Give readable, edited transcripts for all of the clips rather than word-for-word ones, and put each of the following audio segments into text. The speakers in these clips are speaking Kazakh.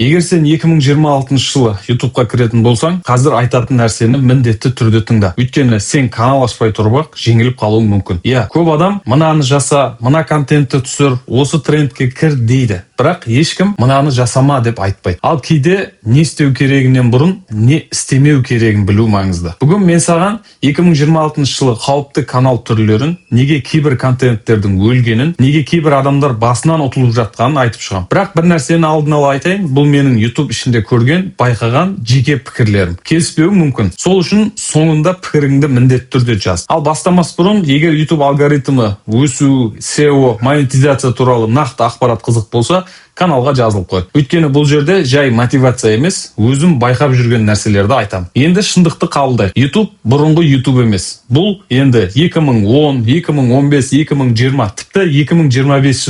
Егер сен 2026 жылы YouTube'қа кіретін болсаң, қазір айтатын нәрсені міндетті түрде тыңда. Өйткені сен канал ашпай тұрып жеңіліп қалуың мүмкін. Көп адам мынаны жаса, мына контентті түсір, осы трендке кір дейді. Бірақ ешкім мынаны жасама деп айтпайды. Ал кейде не істеу керегінен бұрын не істемеу керегін білу маңызды. Бүгін мен саған 2026 жылы қауіпті канал түрлерін, неге кейбір контенттердің өлгенін, неге кейбір адамдар басынан ұтылып жатқанын айтып шығам. Бірақ бір нәрсені алдын ала айтайын, бұл менің YouTube ішінде көрген, байқаған жеке пікірлерім. Келіспеуім мүмкін. Сол үшін соңында пікіріңді міндетті түрде жаз. Ал бастамас бұрын, егер YouTube алгоритмі, өсу, SEO, монетизация туралы нақты ақпарат қызық болса, каналға жазылып қой. Өйткені бұл жерде жай мотивация емес, өзім байқап жүрген нәрселерді айтам. Енді шындықты қабылдайық. YouTube бұрынғы YouTube емес. Бұл енді 2010, 2015, 2020, тіпті 2025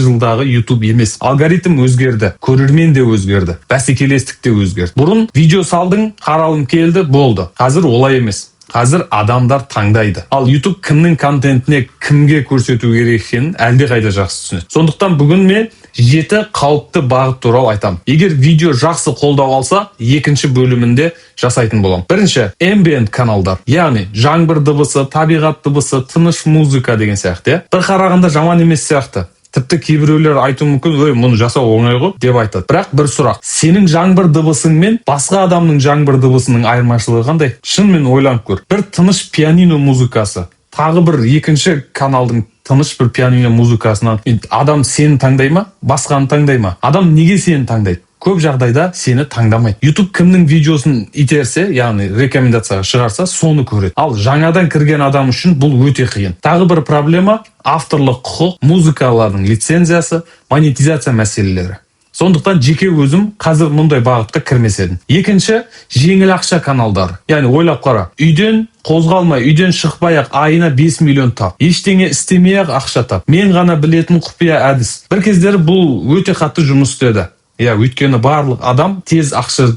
жылдағы YouTube емес. Алгоритм өзгерді, көрермен де өзгерді, бәсекелестік те өзгерді. Бұрын видео салдың, қаралым келді, болды. Қазір олай емес. Қазір адамдар таңдайды. Ал YouTube кімнің контентіне кімге көрсету керек екенін әлде қайда жақсы түсінеді. Сондықтан бүгін мен 7 қауіпті бағыт туралы айтам. Егер видео жақсы қолдау алса, екінші бөлімінде жасайтын болам. Бірінші, ambient каналдар. Яғни жаңбыр дыбысы, табиғат дыбысы, тыныш музыка деген сияқты. Бір қарағанда жаман емес сияқты. Тіпті кейбіреулер айту мүмкін, мұны жасау оңай ғой деп айтады. Бірақ бір сұрақ, сенің жаңбыр дыбысың мен басқа адамның жаңбыр дыбысының айырмашылығы қандай? Шынымен ойланып көр. Бір тыныш пианино музыкасы, тағы бір екінші каналдың тыныш бір пианино музыкасынан адам сені таңдай ма, басқаны таңдай ма? Адам неге сені таңдайды? Көп жағдайда сені таңдамайды. YouTube кімнің видеосын итерсе, яғни рекомендацияға шығарса, соны көреді. Ал жаңадан кірген адам үшін бұл өте қиын. Тағы бір проблема авторлық құқық, музыкалардың лицензиясы, монетизация мәселелері. Сондықтан жеке өзім қазір мұндай бағытқа кірмес едім. Екінші, жеңіл ақша каналдар. Яғни ойлап қара, үйден қозғалмай, үйден шықпай-ақ айына 5 миллион тап. Ештеңе істемей-ақ ақша тап. Мен ғана білетін құпия әдіс. Бір кездері бұл өте қатты жұмыс істеді. Өйткені барлық адам тез ақша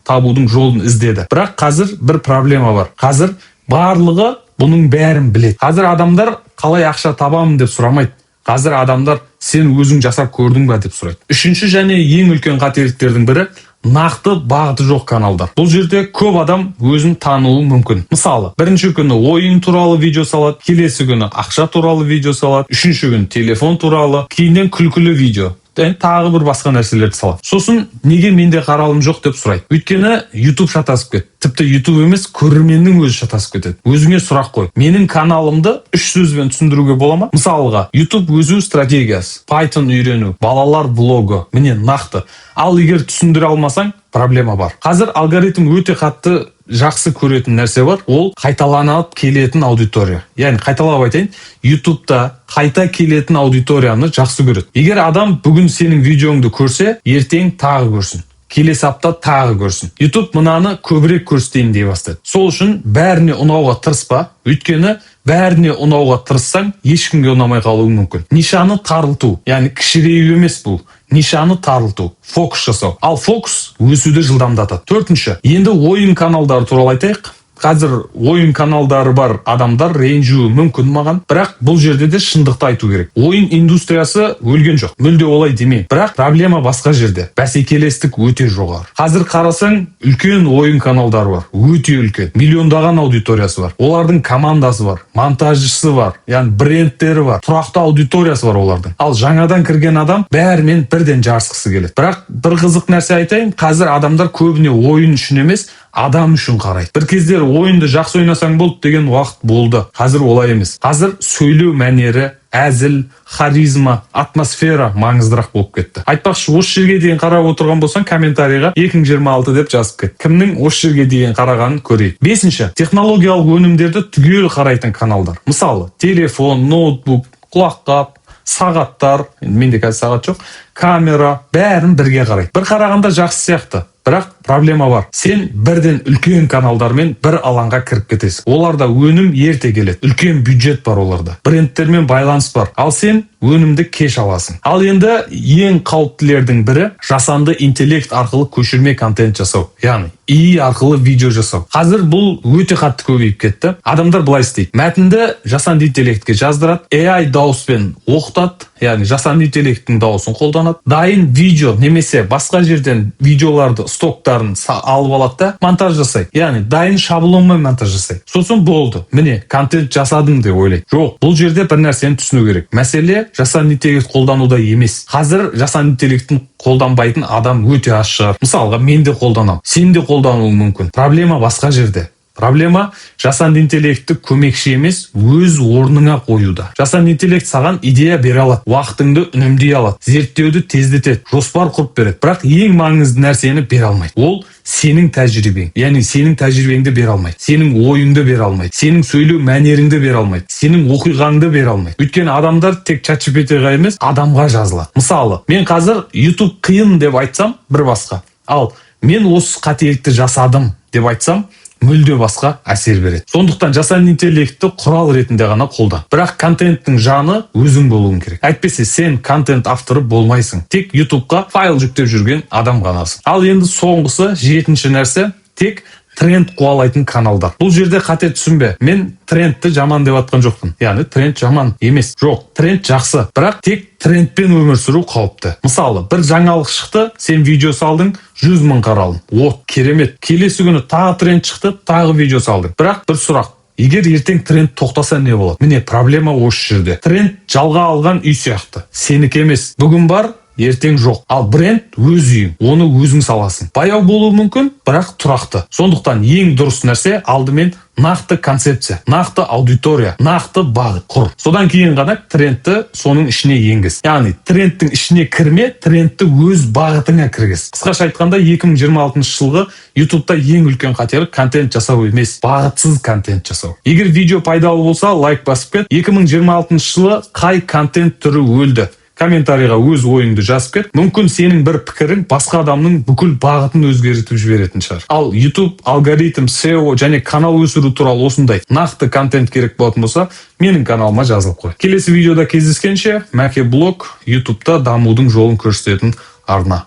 табудың жолын іздеді. Бірақ қазір бір проблема бар. Қазір барлығы бұның бәрін біледі. Қазір адамдар қалай ақша табамын деп сұрамайды. Қазір адамдар сен өзің жасап көрдің бе деп сұрайды. Үшінші және ең үлкен қателіктердің бірі нақты бағыты жоқ каналдар. Бұл жерде көп адам өзін тануы мүмкін. Мысалы, бірінші күні ойын туралы видео салады, келесі күні ақша туралы видео салады, үшінші күні телефон туралы, кейіннен күлкілі видео. Тағы бір басқа нәрселерді салады. Сосын неге менде қаралым жоқ деп сұрайды. Өйткені YouTube шатасып кетті. Тіпті YouTube емес, көрерменнің өзі шатасып кетеді. Өзіңе сұрақ қой. Менің каналымды 3 сөзбен түсіндіруге бола ма? Мысалға, YouTube өсу стратегиясы, Python үйрену, балалар блогы. Міне нақты. Ал егер түсіндіре алмасаң, проблема бар. Қазір алгоритм өте қатты жақсы көретін нәрсе бар, ол қайталанып келетін аудитория. Яғни қайталап айтайын, YouTube'да қайта келетін аудиторияны жақсы көреді. Егер адам бүгін сенің видеоңды көрсе, ертең тағы көрсін. Келесі апта тағы көрсін. YouTube мынаны көбірек көрсетейін дей бастайды. Сол үшін бәріне ұнауға тырыспа, өйткені бәріне ұнауға тырыссаң, ешкімге ұнамай қалуы мүмкін. Нишаны тарылту, яғни кішірею емес бұл. Нишаны тарылту, фокус жасау. Ал фокус өсуді жылдамдатады. Төртінші, енді ойын каналдары туралы айтайық. Қазір ойын каналдары бар адамдар ренжуі мүмкін маған, бірақ бұл жерде де шындықты айту керек. Ойын индустриясы өлген жоқ. Мүлде олай демеймін. Бірақ проблема басқа жерде. Бәсекелестік өте жоғары. Қазір қарасаң, үлкен ойын каналдары бар. Өте үлкен. Миллиондаған аудиториясы бар. Олардың командасы бар, монтажшысы бар, яғни брендтері бар, тұрақты аудиториясы бар олардың. Ал жаңадан кірген адам бәрімен бірден жарысқысы келеді. Бірақ бір қызық нәрсе айтайын, қазір адамдар көбіне ойын үшін емес, адам үшін қарайды. Бір кездері ойынды жақсы ойнасаң болды деген уақыт болды. Қазір олай емес. Қазір сөйлеу мәнері, әзіл, харизма, атмосфера маңыздырақ болып кетті. Айтпақшы, осы жерге дейін қарап отырған болсаң, комментарийға 2026 деп жазып кет. Кімнің осы жерге дейін қарағанын көрейік. Бесінші, технологиялық өнімдерді түгел қарайтын каналдар. Мысалы, телефон, ноутбук, құлаққап, сағаттар, менде қазір сағат жоқ, камера, бәрін бірге қарайды. Бір қарағанда жақсы сияқты. Бірақ проблема бар. Сен бірден үлкен каналдармен бір алаңға кіріп кетесің. Оларда өнім ерте келеді. Үлкен бюджет бар оларда. Брендтермен байланыс бар. Ал сен өнімді кеш аласың. Ал енді ең қауіптілердің бірі жасанды интеллект арқылы көшірме контент жасау. Яғни ИИ арқылы видео жасау. Қазір бұл өте қатты көбейіп кетті. Адамдар былай істейді. Мәтінді жасанды интеллектке жаздырады, AI дауыспен оқытады, яғни жасанды интеллекттің дауысын қолданады. Дайын видео немесе басқа жерден видеоларды, стоктарын алып алады да монтаж жасайды. Яғни дайын шаблонмен монтаж жасайды. Сосын болды. Міне, контент жасадым деп ойлайды. Жоқ, бұл жерде бір нәрсені түсіну керек. Мәселе жасанды интеллект қолдануда емес. Қазір жасанды интеллекттің қолданбайтын адам өте аз шығар. Мысалға, мен де қолданамын. Сен де қолдануың мүмкін. Проблема басқа жерде. Проблема жасанды интеллектті көмекші емес, өз орныңа қоюда. Жасанды интеллект саған идея бере алады, уақытыңды үнемдей алады, зерттеуді тездетеді, жоспар құрып береді. Бірақ ең маңызды нәрсені бере алмайды. Ол сенің тәжірибең. Яғни сенің тәжірибеңді бере алмайды, сенің ойыңды бере алмайды, сенің сөйлеу мәнеріңді бере алмайды, сенің оқиғаңды бере алмайды. Өйткені адамдар тек ChatGPT-ға емес, адамға жазылады. Мысалы, мен қазір YouTube қиын деп айтсам, бір басқа. Ал мен осы қателікті жасадым деп айтсам, мүлде басқа әсер береді. Сондықтан жасанды интеллектті құрал ретінде ғана қолдан. Бірақ контенттің жаны өзің болуың керек. Әйтпесе сен контент авторы болмайсың. Тек YouTube'қа файл жүктеп жүрген адам ғанасың. Ал енді соңғысы, жетінші нәрсе, тек тренд қуалайтын каналдар. Бұл жерде қате түсінбе. Мен трендті жаман деп атқан жоқпын. Яғни тренд жаман емес. Жоқ, тренд жақсы. Бірақ тек трендпен өмір сүру қауіпті. Мысалы, бір жаңалық шықты, сен видео салдың, 100 мың қаралым. Керемет. Келесі күні тағы тренд шықты, тағы видео салдың. Бірақ бір сұрақ. Егер ертең тренд тоқтаса не болады? Міне, проблема осы жерде. Тренд жалға алған үй сияқты. Сенікі емес. Бүгін бар, ертең жоқ. Ал бренд өз үйің, оны өзің саласың. Баяу болуы мүмкін, бірақ тұрақты. Сондықтан ең дұрыс нәрсе алдымен нақты концепция, нақты аудитория, нақты бағыт құр. Содан кейін ғана трендті соның ішіне енгіз. Яғни трендтің ішіне кірме, трендті өз бағытыңа кіргіз. Қысқаша айтқанда 2026 жылғы YouTube'да ең үлкен қатері контент жасау емес, бағытсыз контент жасау. Егер видео пайдалы болса, лайк басып кет. 2026 жылы қай контент түрі өлді? Комментарийға өз ойыңды жазып кет. Мүмкін сенің бір пікірің басқа адамның бүкіл бағытын өзгертіп жіберетін шығар. Ал YouTube, алгоритм, SEO және канал өсіру туралы осындай нақты контент керек болатын болса, менің каналыма жазылып қой. Келесі видеода кездескенше, Мәке блог YouTube'да дамудың жолын көрсететін арна.